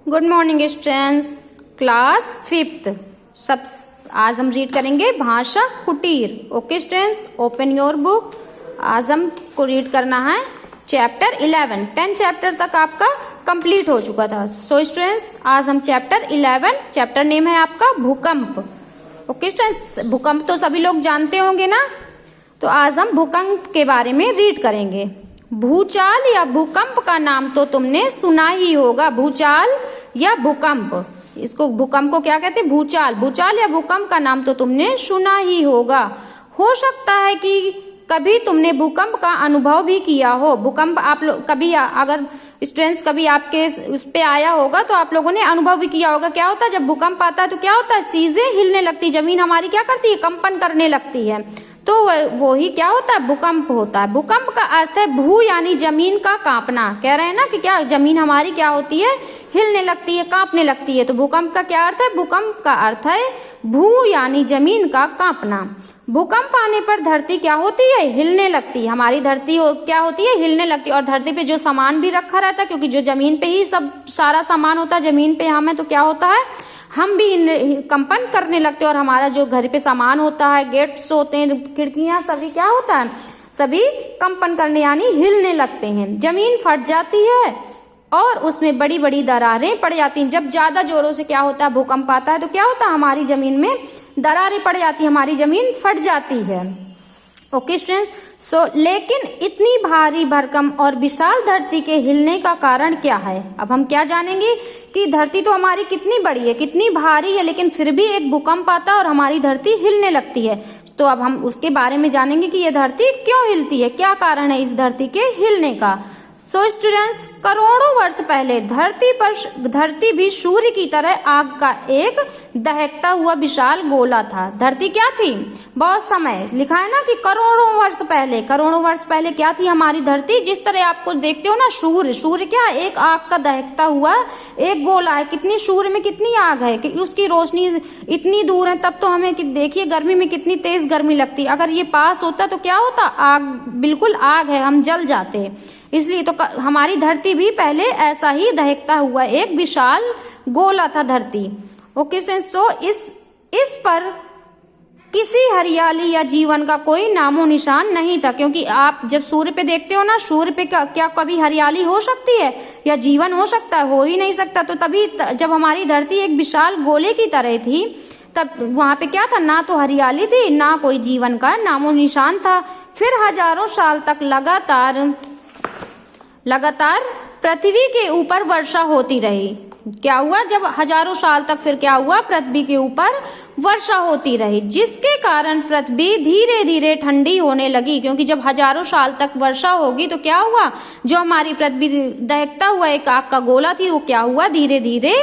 Good morning students, class 5th। सब आज हम रीड करेंगे भाषा कुटीर। Okay students, open your book. आज हमको रीड करना है चैप्टर 11। 10 चैप्टर तक आपका कंप्लीट हो चुका था। सो स्टूडेंट्स, आज हम चैप्टर 11, चैप्टर नेम है आपका भूकंप। ओके स्टूडेंट्स, भूकंप तो सभी लोग जानते होंगे ना, तो आज हम भूकंप के बारे में रीड करेंगे। भूचाल या भूकंप का नाम तो तुमने सुना ही होगा। भूचाल या भूकंप, इसको भूकंप को क्या कहते हैं? भूचाल। भूचाल या भूकंप का नाम तो तुमने सुना ही होगा। हो सकता है कि कभी तुमने भूकंप का अनुभव भी किया हो। भूकंप आप लोग कभी, अगर स्टूडेंट्स कभी आपके उस पे आया होगा तो आप लोगों ने अनुभव भी किया होगा। क्या होता है जब भूकंप आता है तो क्या होता है? चीजें हिलने लगती, जमीन हमारी क्या करती है? कंपन करने लगती है। तो वो ही क्या होता है? भूकंप होता है। भूकंप का अर्थ है भू यानी जमीन का कांपना। कह रहे हैं ना कि क्या जमीन हमारी क्या होती है? हिलने लगती है, कांपने लगती है। तो भूकंप का क्या अर्थ है? भूकंप का अर्थ है भू यानी जमीन का कांपना। भूकंप आने पर धरती क्या होती है? हिलने लगती है। हमारी धरती क्या होती है? हिलने लगती है। और धरती पे जो सामान भी रखा रहता है, क्योंकि जो जमीन पे ही सब सारा सामान होता है, जमीन पे हम है, तो क्या होता है? हम भी कंपन करने लगते हैं। और हमारा जो घर पे सामान होता है, गेट्स होते हैं, खिड़कियां, सभी क्या होता है? सभी कंपन करने यानी हिलने लगते हैं। जमीन फट जाती है और उसमें बड़ी बड़ी दरारें पड़ जाती हैं। जब ज्यादा जोरों से क्या होता है? भूकंप आता है तो क्या होता है? हमारी जमीन में दरारें पड़ जाती है, हमारी जमीन फट जाती है। ओके स्टूडेंट्स, लेकिन इतनी भारी भरकम और विशाल धरती के हिलने का कारण क्या है? अब हम क्या जानेंगे कि धरती तो हमारी कितनी बड़ी है, कितनी भारी है, लेकिन फिर भी एक भूकंप आता है और हमारी धरती हिलने लगती है। तो अब हम उसके बारे में जानेंगे कि यह धरती क्यों हिलती है, क्या कारण है इस धरती के हिलने का। सो स्टूडेंट्स, करोड़ों वर्ष पहले धरती भी सूर्य की तरह आग का एक दहकता हुआ विशाल गोला था। धरती क्या थी? बहुत समय लिखा है ना कि करोड़ों वर्ष पहले। करोड़ों वर्ष पहले क्या थी हमारी धरती? जिस तरह आपको देखते हो ना, सूर्य क्या? एक आग का दहकता हुआ एक गोला है। कितनी सूर्य में कितनी आग है कि उसकी रोशनी इतनी दूर है, तब तो हमें देखिए गर्मी में कितनी तेज गर्मी लगती। अगर ये पास होता तो क्या होता? आग, बिल्कुल आग है, हम जल जाते। इसलिए तो हमारी धरती भी पहले ऐसा ही दहकता हुआ एक विशाल गोला था धरती। ओके सो इस पर किसी हरियाली या जीवन का कोई नामो निशान नहीं था। क्योंकि आप जब सूर्य पे देखते हो ना, सूर्य पे क्या कभी हरियाली हो सकती है या जीवन हो सकता है? हो ही नहीं सकता। तो तभी जब हमारी धरती एक विशाल गोले की तरह थी, तब वहां पे क्या था? ना तो हरियाली थी, ना कोई जीवन का नामो निशान था। फिर हजारों साल तक लगातार पृथ्वी के ऊपर वर्षा होती रही। क्या हुआ? जब हजारों साल तक फिर क्या हुआ? पृथ्वी के ऊपर वर्षा होती रही, जिसके कारण पृथ्वी धीरे धीरे ठंडी होने लगी। क्योंकि जब हजारों साल तक वर्षा होगी तो क्या हुआ? जो हमारी पृथ्वी दहकता हुआ एक आग का गोला थी, वो क्या हुआ? धीरे धीरे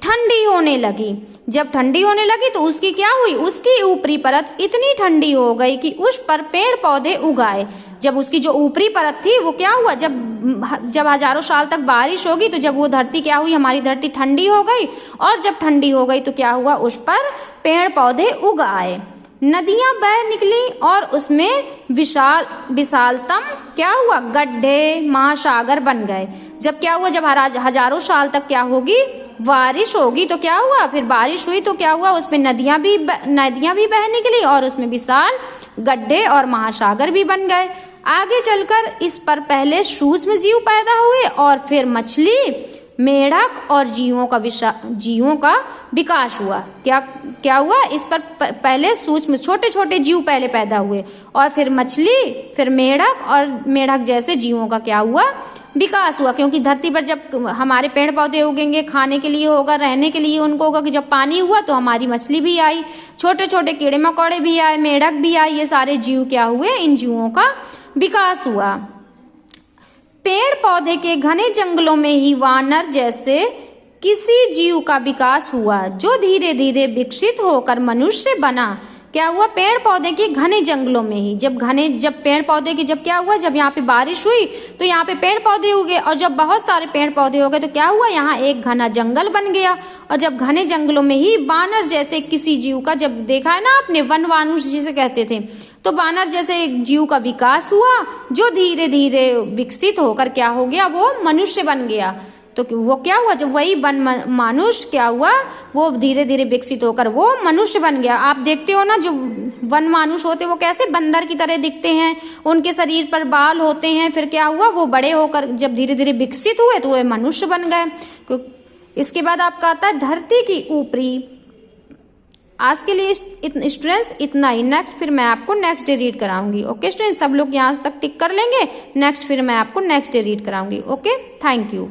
ठंडी होने लगी। जब ठंडी होने लगी तो उसकी क्या हुई? उसकी ऊपरी परत इतनी ठंडी हो गई कि उस पर पेड़ पौधे उगाए। जब उसकी जो ऊपरी परत थी वो क्या हुआ? जब हजारों साल तक बारिश होगी तो जब वो धरती क्या हुई? हमारी धरती ठंडी हो गई। और जब ठंडी हो गई तो क्या हुआ? उस पर पेड़ पौधे उग आए, नदियां बह निकली और उसमें विशालतम क्या हुआ? गड्ढे, महासागर बन गए। जब क्या हुआ? जब हजारों साल तक क्या होगी? बारिश होगी। तो क्या हुआ? फिर बारिश हुई तो क्या हुआ? उसमें नदियां भी बह निकली और उसमें विशाल गड्ढे और महासागर भी बन गए। आगे चलकर इस पर पहले सूक्ष्म जीव पैदा हुए और फिर मछली, मेढक और जीवों का विकास हुआ। क्या हुआ? इस पर पहले सूक्ष्म छोटे छोटे जीव पहले पैदा हुए और फिर मछली, फिर मेढक और मेढक जैसे जीवों का क्या हुआ? विकास हुआ। क्योंकि धरती पर जब हमारे पेड़ पौधे उगेंगे, खाने के लिए होगा, रहने के लिए उनको होगा, कि जब पानी हुआ तो हमारी मछली भी आई, छोटे छोटे कीड़े मकोड़े भी आए, मेढक भी आए। ये सारे जीव क्या हुए? इन जीवों का विकास हुआ। पेड़ पौधे के घने जंगलों में ही वानर जैसे किसी जीव का विकास हुआ, जो धीरे धीरे विकसित होकर मनुष्य बना। क्या हुआ? पेड़ पौधे के घने जंगलों में ही जब पेड़ पौधे की जब क्या हुआ? जब यहाँ पे बारिश हुई तो यहाँ पे पेड़ पौधे उगे, और जब बहुत सारे पेड़ पौधे हो गए तो क्या हुआ? यहाँ एक घना जंगल बन गया। और जब घने जंगलों में ही वानर जैसे किसी जीव का, जब देखा है ना आपने, वनवानुष जिसे कहते थे, तो वानर जैसे एक जीव का विकास हुआ, जो धीरे धीरे विकसित होकर क्या हो गया? वो मनुष्य बन गया। तो वो क्या हुआ, जब वही वन मानुष क्या हुआ, वो धीरे धीरे विकसित होकर वो मनुष्य बन गया। आप देखते हो ना, जो वन मानुष होते वो कैसे बंदर की तरह दिखते हैं, उनके शरीर पर बाल होते हैं, फिर क्या हुआ, वो बड़े होकर जब धीरे धीरे विकसित हुए तो वे मनुष्य बन गए। इसके बाद आपका आता है धरती की ऊपरी। आज के लिए स्टूडेंट्स इतना ही। नेक्स्ट फिर मैं आपको नेक्स्ट डे रीड कराऊंगी। ओके स्टूडेंट्स, सब लोग यहाँ तक टिक कर लेंगे। नेक्स्ट फिर मैं आपको नेक्स्ट डे रीड कराऊंगी। Okay, thank you.